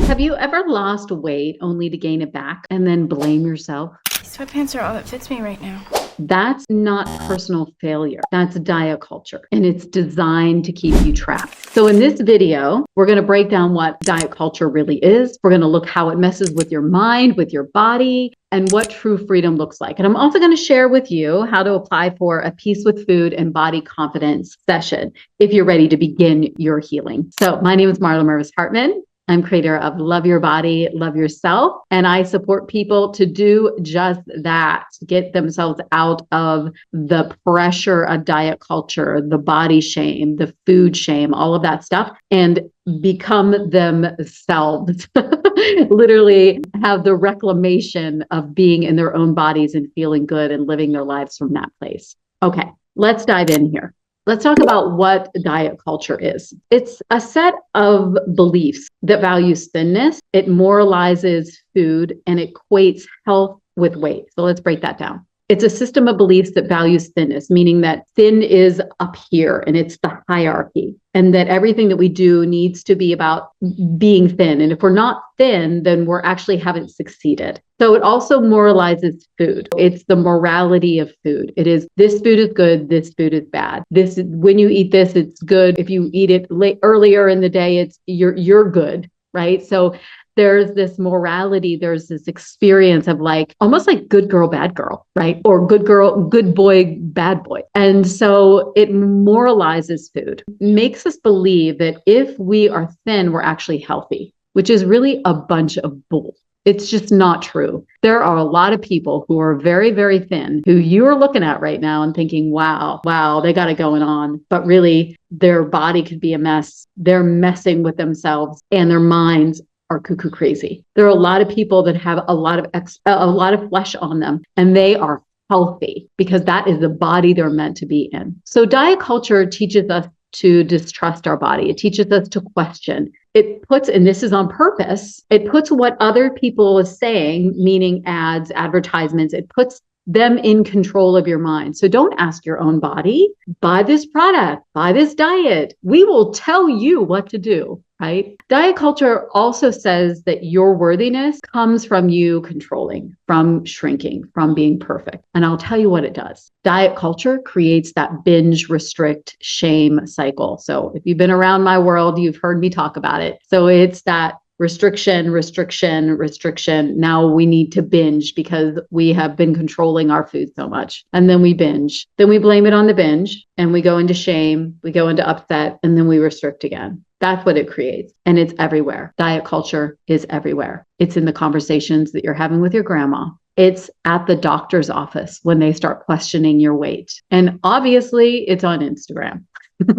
Have you ever lost weight only to gain it back and then blame yourself? These sweatpants are all that fits me right now. That's not personal failure. That's diet culture, and it's designed to keep you trapped. So in this video, we're going to break down what diet culture really is. We're going to look how it messes with your mind, with your body, and what true freedom looks like. And I'm also going to share with you how to apply for a Peace with Food and Body Confidence session if you're ready to begin your healing. So my name is Marla Mervis-Hartmann. I'm creator of Love Your Body, Love Yourself, and I support people to do just that, get themselves out of the pressure of diet culture, the body shame, the food shame, all of that stuff, and become themselves. Literally have the reclamation of being in their own bodies and feeling good and living their lives from that place. Okay, let's dive in here. Let's talk about what diet culture is. It's a set of beliefs that values thinness, it moralizes food, and it equates health with weight. So let's break that down. It's a system of beliefs that values thinness, meaning that thin is up here and it's the hierarchy, and that everything that we do needs to be about being thin. And if we're not thin, then we're actually haven't succeeded. So it also moralizes food. It's the morality of food. It is, this food is good, this food is bad. This, when you eat this, it's good. If you eat it earlier in the day, it's you're good, right? So there's this morality, there's this experience of like, almost like good girl, bad girl, right? Or good girl, good boy, bad boy. And so it moralizes food, makes us believe that if we are thin, we're actually healthy, which is really a bunch of bull. It's just not true. There are a lot of people who are very, very thin, who you're looking at right now and thinking, wow, they got it going on. But really, their body could be a mess. They're messing with themselves and their minds are cuckoo crazy. There are a lot of people that have a lot of flesh on them, and they are healthy because that is the body they're meant to be in. So diet culture teaches us to distrust our body. It teaches us to question. It puts, and this is on purpose, it puts what other people are saying, meaning ads, advertisements, it puts them in control of your mind. So don't ask your own body, buy this product, buy this diet. We will tell you what to do, right? Diet culture also says that your worthiness comes from you controlling, from shrinking, from being perfect. And I'll tell you what it does. Diet culture creates that binge-restrict-shame cycle. So if you've been around my world, you've heard me talk about it. So it's that restriction. Now we need to binge because we have been controlling our food so much. And then we binge. Then we blame it on the binge and we go into shame, we go into upset, and then we restrict again. That's what it creates. And it's everywhere. Diet culture is everywhere. It's in the conversations that you're having with your grandma. It's at the doctor's office when they start questioning your weight. And obviously it's on Instagram,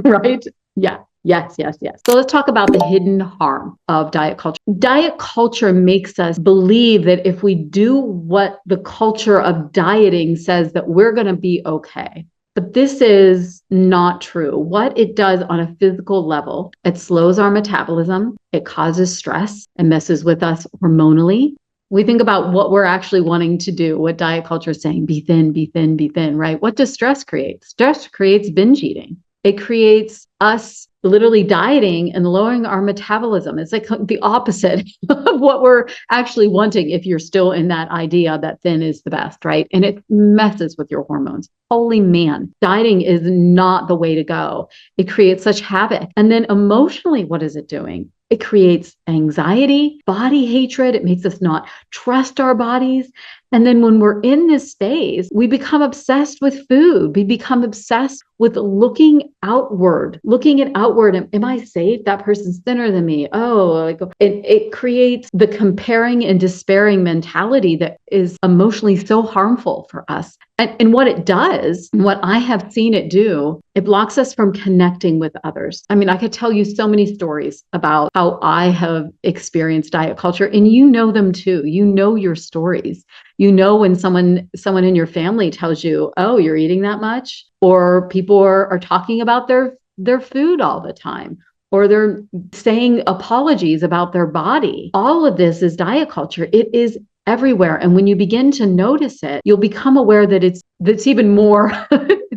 right? Yeah. Yes. So let's talk about the hidden harm of diet culture. Diet culture makes us believe that if we do what the culture of dieting says, that we're going to be okay. But this is not true. What it does on a physical level, it slows our metabolism, it causes stress, and messes with us hormonally. We think about what we're actually wanting to do, what diet culture is saying, be thin, right? What does stress create? Stress creates binge eating. It creates us literally dieting and lowering our metabolism. It's like the opposite of what we're actually wanting if you're still in that idea that thin is the best, right? And it messes with your hormones. Holy man, dieting is not the way to go. It creates such havoc. And then emotionally, what is it doing? It creates anxiety, body hatred. It makes us not trust our bodies. And then when we're in this space, we become obsessed with food. We become obsessed with looking outward. Am I safe? That person's thinner than me. It creates the comparing and despairing mentality that is emotionally so harmful for us. And what it does, what I have seen it do, it blocks us from connecting with others. I mean, I could tell you so many stories about how I have experienced diet culture, and you know them too. You know your stories. You know when someone in your family tells you, oh, you're eating that much, or people are talking about their food all the time, or they're saying apologies about their body. All of this is diet culture. It is everywhere. And when you begin to notice it, you'll become aware that it's even more,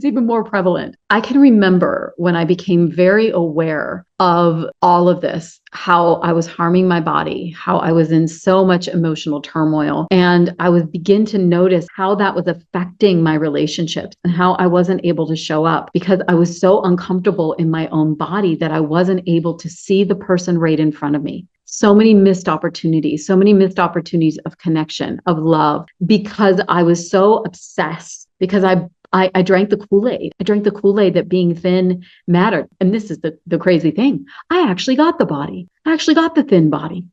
It's even more prevalent. I can remember when I became very aware of all of this, how I was harming my body, how I was in so much emotional turmoil. And I would begin to notice how that was affecting my relationships and how I wasn't able to show up because I was so uncomfortable in my own body that I wasn't able to see the person right in front of me. So many missed opportunities of connection, of love, because I was so obsessed, because I drank the Kool-Aid. I drank the Kool-Aid that being thin mattered. And this is the crazy thing. I actually got the body. I actually got the thin body.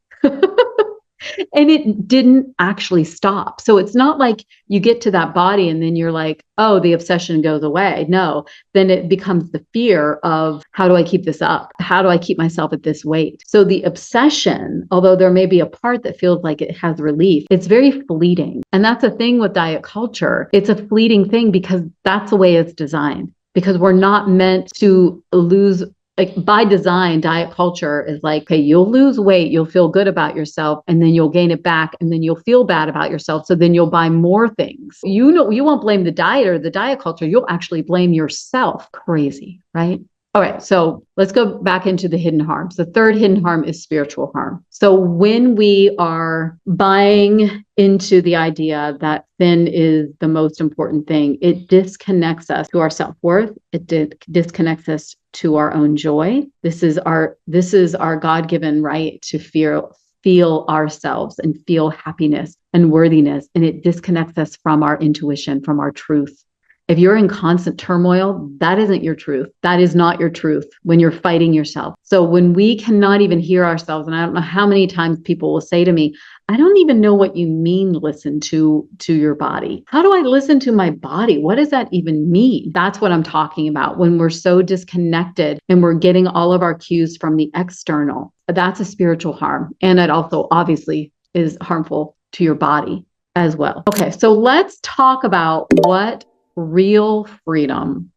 And it didn't actually stop. So it's not like you get to that body and then you're like, oh, the obsession goes away. No, then it becomes the fear of how do I keep this up? How do I keep myself at this weight? So the obsession, although there may be a part that feels like it has relief, it's very fleeting. And that's a thing with diet culture. It's a fleeting thing because that's the way it's designed. Because we're not meant to lose. Like by design, diet culture is like, okay, you'll lose weight, you'll feel good about yourself, and then you'll gain it back, and then you'll feel bad about yourself. So then you'll buy more things. You won't blame the diet or the diet culture. You'll actually blame yourself. Crazy, right? All right, so let's go back into the hidden harms. The third hidden harm is spiritual harm. So when we are buying into the idea that thin is the most important thing, it disconnects us to our self-worth. It disconnects us to our own joy. This is our God-given right to feel ourselves and feel happiness and worthiness. And it disconnects us from our intuition, from our truth. If you're in constant turmoil, that isn't your truth. That is not your truth when you're fighting yourself. So when we cannot even hear ourselves, and I don't know how many times people will say to me, I don't even know what you mean, listen to your body. How do I listen to my body? What does that even mean? That's what I'm talking about when we're so disconnected and we're getting all of our cues from the external. That's a spiritual harm. And it also obviously is harmful to your body as well. Okay, so let's talk about what real freedom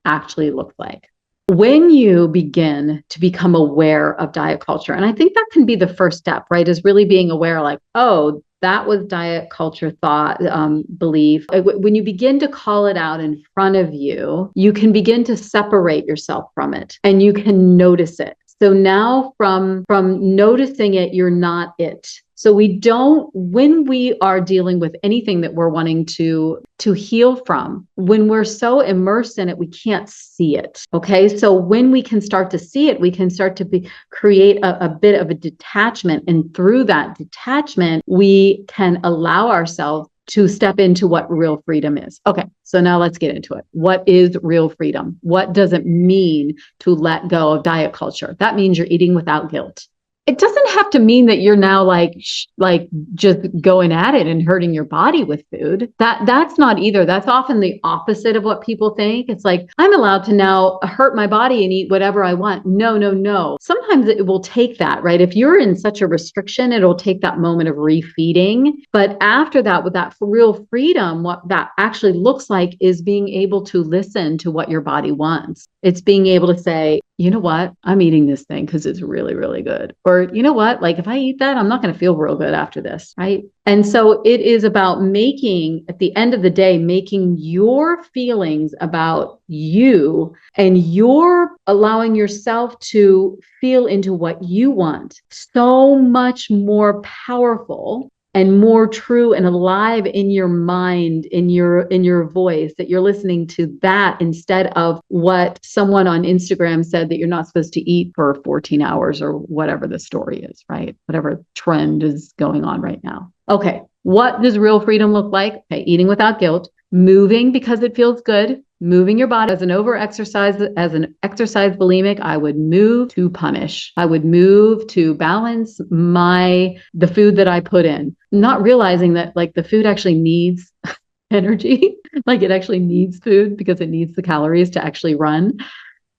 actually looks like. When you begin to become aware of diet culture, and I think that can be the first step, right? Is really being aware, like, oh, that was diet culture thought, belief. When you begin to call it out in front of you, you can begin to separate yourself from it and you can notice it. So now from noticing it, you're not it. So when we are dealing with anything that we're wanting to heal from, when we're so immersed in it, we can't see it. Okay. So when we can start to see it, we can start to create a bit of a detachment. And through that detachment, we can allow ourselves to step into what real freedom is. Okay, so now let's get into it. What is real freedom? What does it mean to let go of diet culture? That means you're eating without guilt. It doesn't have to mean that you're now like just going at it and hurting your body with food. That's not either. That's often the opposite of what people think. It's like, I'm allowed to now hurt my body and eat whatever I want. No. Sometimes it will take that, right? If you're in such a restriction, it'll take that moment of refeeding. But after that, with that real freedom, what that actually looks like is being able to listen to what your body wants. It's being able to say, you know what, I'm eating this thing because it's really, really good. Or, you know what, like if I eat that, I'm not going to feel real good after this, right? And so it is about at the end of the day, making your feelings about you and you're allowing yourself to feel into what you want so much more powerful and more true and alive in your mind, in your voice, that you're listening to that instead of what someone on Instagram said that you're not supposed to eat for 14 hours or whatever the story is, right? Whatever trend is going on right now. Okay, what does real freedom look like? Okay, eating without guilt, moving because it feels good, moving your body. As an exercise bulimic, I would move to punish. I would move to balance the food that I put in, not realizing that like the food actually needs energy, like it actually needs food because it needs the calories to actually run.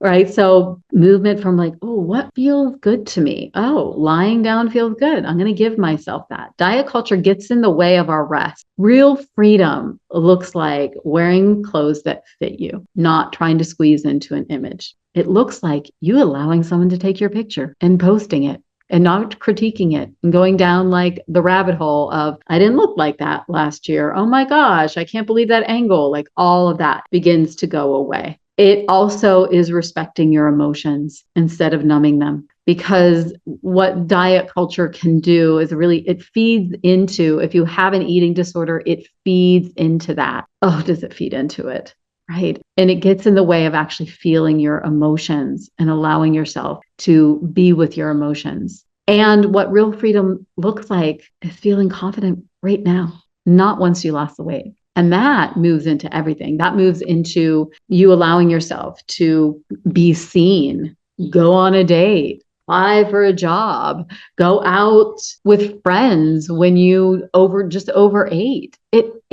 Right. So movement from like, oh, what feels good to me? Oh, lying down feels good. I'm going to give myself that. Diet culture gets in the way of our rest. Real freedom looks like wearing clothes that fit you, not trying to squeeze into an image. It looks like you allowing someone to take your picture and posting it and not critiquing it and going down like the rabbit hole of, I didn't look like that last year. Oh my gosh, I can't believe that angle. Like all of that begins to go away. It also is respecting your emotions instead of numbing them. Because what diet culture can do is really, it feeds into, if you have an eating disorder, it feeds into that. Oh, does it feed into it? Right. And it gets in the way of actually feeling your emotions and allowing yourself to be with your emotions. And what real freedom looks like is feeling confident right now, not once you lost the weight. And that moves into everything. That moves into you allowing yourself to be seen, go on a date, apply for a job, go out with friends when you just overate.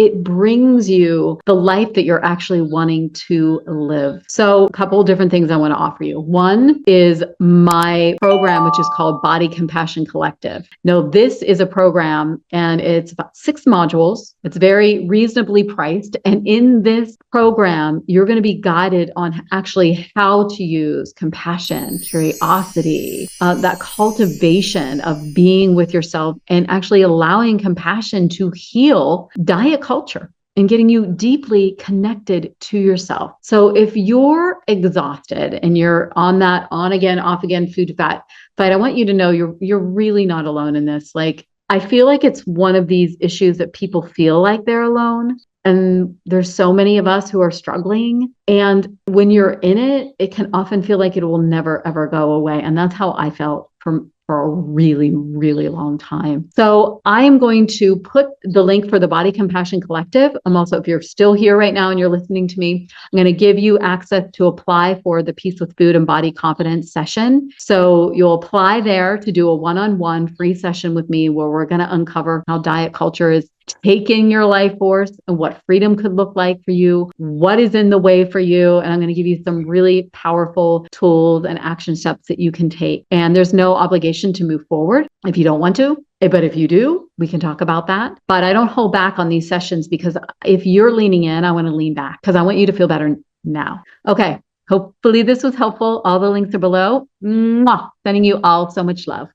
It brings you the life that you're actually wanting to live. So a couple of different things I want to offer you. One is my program, which is called Body Compassion Collective. Now, this is a program and it's about 6 modules. It's very reasonably priced. And in this program, you're going to be guided on actually how to use compassion, curiosity, that cultivation of being with yourself and actually allowing compassion to heal diet culture and getting you deeply connected to yourself. So if you're exhausted and you're on that on again, off again food to fat fight, I want you to know you're really not alone in this. Like, I feel like it's one of these issues that people feel like they're alone. And there's so many of us who are struggling. And when you're in it, it can often feel like it will never, ever go away. And that's how I felt for a really, really long time. So I am going to put the link for the Body Compassion Collective. I'm also, if you're still here right now and you're listening to me, I'm going to give you access to apply for the Peace with Food and Body Confidence session. So you'll apply there to do a one-on-one free session with me where we're going to uncover how diet culture is taking your life force and what freedom could look like for you, what is in the way for you. And I'm going to give you some really powerful tools and action steps that you can take. And there's no obligation to move forward if you don't want to. But if you do, we can talk about that. But I don't hold back on these sessions because if you're leaning in, I want to lean back because I want you to feel better now. Okay. Hopefully this was helpful. All the links are below. Mwah! Sending you all so much love.